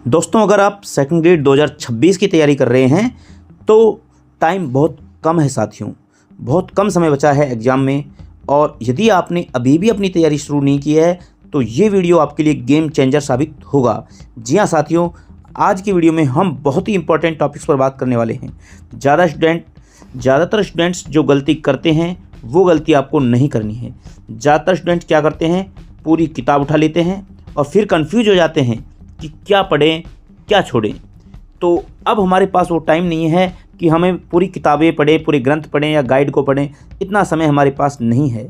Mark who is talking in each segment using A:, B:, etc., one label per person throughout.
A: दोस्तों, अगर आप सेकंड ग्रेड 2026 की तैयारी कर रहे हैं तो टाइम बहुत कम है साथियों, बहुत कम समय बचा है एग्ज़ाम में। और यदि आपने अभी भी अपनी तैयारी शुरू नहीं की है तो ये वीडियो आपके लिए गेम चेंजर साबित होगा। जी हाँ साथियों, आज की वीडियो में हम बहुत ही इंपॉर्टेंट टॉपिक्स पर बात करने वाले हैं। ज़्यादातर स्टूडेंट्स जो गलती करते हैं वो गलती आपको नहीं करनी है। ज़्यादातर स्टूडेंट क्या करते हैं, पूरी किताब उठा लेते हैं और फिर कंफ्यूज हो जाते हैं कि क्या पढ़ें क्या छोड़ें। तो अब हमारे पास वो टाइम नहीं है कि हमें पूरी किताबें पढ़ें, पूरे ग्रंथ पढ़ें या गाइड को पढ़ें, इतना समय हमारे पास नहीं है।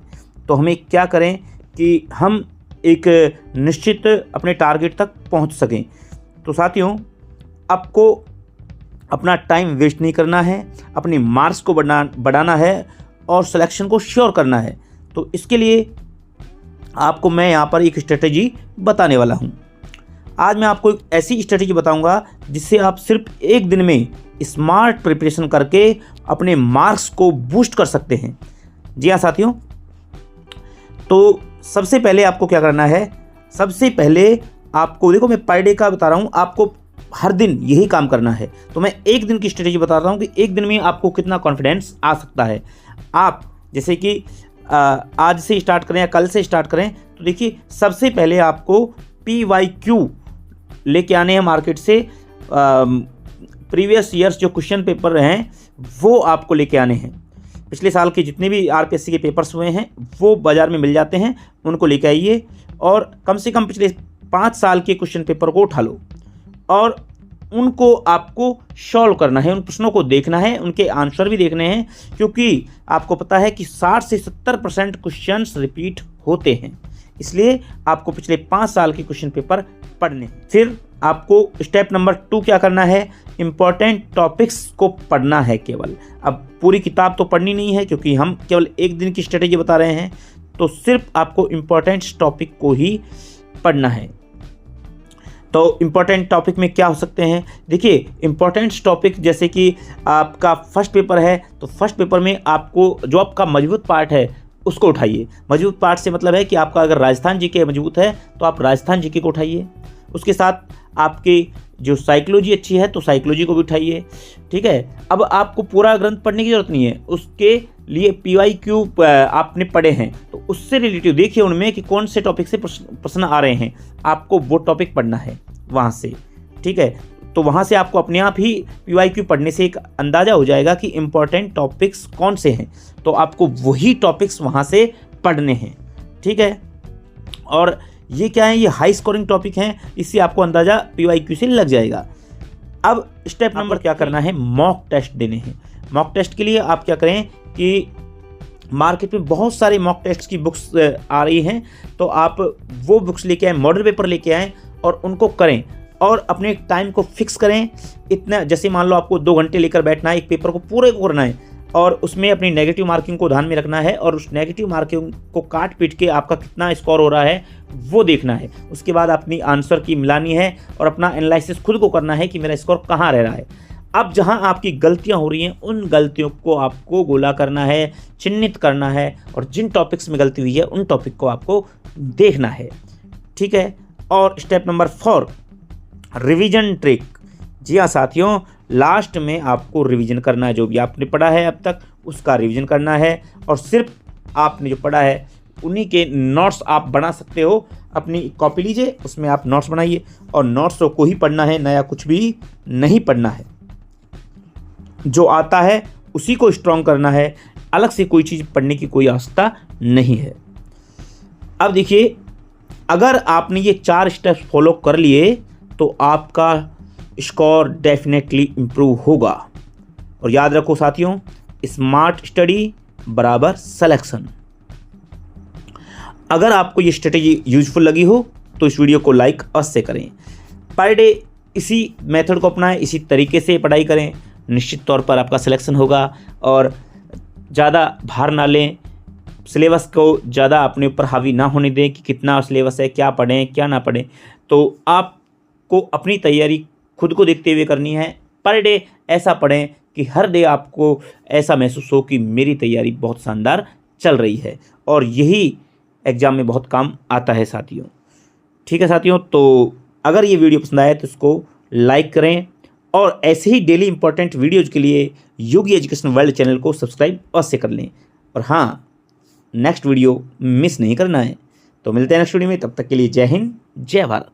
A: तो हमें क्या करें कि हम एक निश्चित अपने टारगेट तक पहुंच सकें। तो साथियों, आपको अपना टाइम वेस्ट नहीं करना है, अपने मार्क्स को बढ़ाना है और सिलेक्शन को श्योर करना है। तो इसके लिए आपको मैं यहाँ पर एक स्ट्रेटेजी बताने वाला हूँ। आज मैं आपको एक ऐसी स्ट्रेटेजी बताऊंगा जिससे आप सिर्फ एक दिन में स्मार्ट प्रिपरेशन करके अपने मार्क्स को बूस्ट कर सकते हैं। जी हाँ साथियों, तो सबसे पहले आपको क्या करना है, सबसे पहले आपको देखो, मैं पर डे का बता रहा हूँ, आपको हर दिन यही काम करना है। तो मैं एक दिन की स्ट्रेटेजी बता रहा हूँ कि एक दिन में आपको कितना कॉन्फिडेंस आ सकता है। आप जैसे कि आज से स्टार्ट करें या कल से स्टार्ट करें, तो देखिए सबसे पहले आपको PYQ लेके आने हैं मार्केट से। प्रीवियस ईयर्स जो क्वेश्चन पेपर हैं वो आपको लेके आने हैं। पिछले साल के जितने भी RPSC के पेपर्स हुए हैं वो बाज़ार में मिल जाते हैं, उनको लेके आइए और कम से कम पिछले 5 साल के क्वेश्चन पेपर को उठा लो और उनको आपको सॉल्व करना है। उन प्रश्नों को देखना है, उनके आंसर भी देखने हैं, क्योंकि आपको पता है कि 60 से 70% क्वेश्चंस रिपीट होते हैं। इसलिए आपको पिछले 5 साल के क्वेश्चन पेपर पढ़ने। फिर आपको स्टेप नंबर 2 क्या करना है, इम्पॉर्टेंट टॉपिक्स को पढ़ना है केवल। अब पूरी किताब तो पढ़नी नहीं है क्योंकि हम केवल एक दिन की स्ट्रेटेजी बता रहे हैं, तो सिर्फ आपको इम्पॉर्टेंट टॉपिक को ही पढ़ना है। तो इम्पॉर्टेंट टॉपिक में क्या हो सकते हैं, देखिए इम्पॉर्टेंट टॉपिक जैसे कि आपका फर्स्ट पेपर है तो फर्स्ट पेपर में आपको जो आपका मजबूत पार्ट है उसको उठाइए। मजबूत पार्ट से मतलब है कि आपका अगर राजस्थान जीके मजबूत है तो आप राजस्थान जीके को उठाइए। उसके साथ आपकी जो साइकोलॉजी अच्छी है तो साइकोलॉजी को भी उठाइए। ठीक है, अब आपको पूरा ग्रंथ पढ़ने की जरूरत नहीं है, उसके लिए PYQ आपने पढ़े हैं तो उससे रिलेटिव देखिए उनमें कि कौन से टॉपिक से प्रश्न आ रहे हैं, आपको वो टॉपिक पढ़ना है वहाँ से। ठीक है, तो वहाँ से आपको अपने आप ही PYQ पढ़ने से एक अंदाज़ा हो जाएगा कि इम्पॉर्टेंट टॉपिक्स कौन से हैं, तो आपको वही टॉपिक्स वहाँ से पढ़ने हैं। ठीक है, और ये क्या है, ये हाई स्कोरिंग टॉपिक हैं, इससे आपको अंदाज़ा PYQ से लग जाएगा। अब स्टेप नंबर क्या करना है, मॉक टेस्ट देने हैं। मॉक टेस्ट के लिए आप क्या करें कि मार्केट में बहुत सारे मॉक टेस्ट की बुक्स आ रही हैं, तो आप वो बुक्स लेके आएँ, मॉडल पेपर लेके आएँ और उनको करें और अपने टाइम को फिक्स करें। इतना जैसे मान लो आपको 2 घंटे लेकर बैठना है, एक पेपर को पूरे को करना है और उसमें अपनी नेगेटिव मार्किंग को ध्यान में रखना है और उस नेगेटिव मार्किंग को काट पीट के आपका कितना स्कोर हो रहा है वो देखना है। उसके बाद अपनी आंसर की मिलानी है और अपना एनालिसिस खुद को करना है कि मेरा स्कोर कहाँ रह रहा है। अब जहां आपकी गलतियां हो रही हैं उन गलतियों को आपको गोला करना है, चिन्हित करना है और जिन टॉपिक्स में गलती हुई है उन टॉपिक को आपको देखना है। ठीक है, और स्टेप नंबर 4, रिवीजन ट्रिक। जी हाँ साथियों, लास्ट में आपको रिवीजन करना है, जो भी आपने पढ़ा है अब तक उसका रिवीजन करना है और सिर्फ आपने जो पढ़ा है उन्हीं के नोट्स आप बना सकते हो। अपनी कॉपी लीजिए, उसमें आप नोट्स बनाइए और नोट्स को ही पढ़ना है, नया कुछ भी नहीं पढ़ना है। जो आता है उसी को स्ट्रॉन्ग करना है, अलग से कोई चीज़ पढ़ने की कोई आवश्यकता नहीं है। अब देखिए, अगर आपने ये 4 स्टेप्स फॉलो कर लिए तो आपका स्कोर डेफिनेटली इम्प्रूव होगा। और याद रखो साथियों, स्मार्ट स्टडी बराबर सिलेक्शन। अगर आपको ये स्ट्रेटेजी यूजफुल लगी हो तो इस वीडियो को लाइक अवश्य करें। पर डे इसी मेथड को अपनाएं, इसी तरीके से पढ़ाई करें, निश्चित तौर पर आपका सिलेक्शन होगा। और ज़्यादा भार ना लें, सिलेबस को ज़्यादा अपने ऊपर हावी ना होने दें कि कितना सिलेबस है, क्या पढ़ें क्या ना पढ़ें। तो आपको अपनी तैयारी खुद को देखते हुए करनी है। पर डे ऐसा पढ़ें कि हर डे आपको ऐसा महसूस हो कि मेरी तैयारी बहुत शानदार चल रही है, और यही एग्ज़ाम में बहुत काम आता है साथियों। ठीक है साथियों, तो अगर ये वीडियो पसंद आए तो इसको लाइक करें और ऐसे ही डेली इंपॉर्टेंट वीडियोज़ के लिए योगी एजुकेशन वर्ल्ड चैनल को सब्सक्राइब अवश्य कर लें। और हाँ, नेक्स्ट वीडियो मिस नहीं करना है। तो मिलते हैं नेक्स्ट वीडियो में, तब तक के लिए जय हिंद, जय भारत।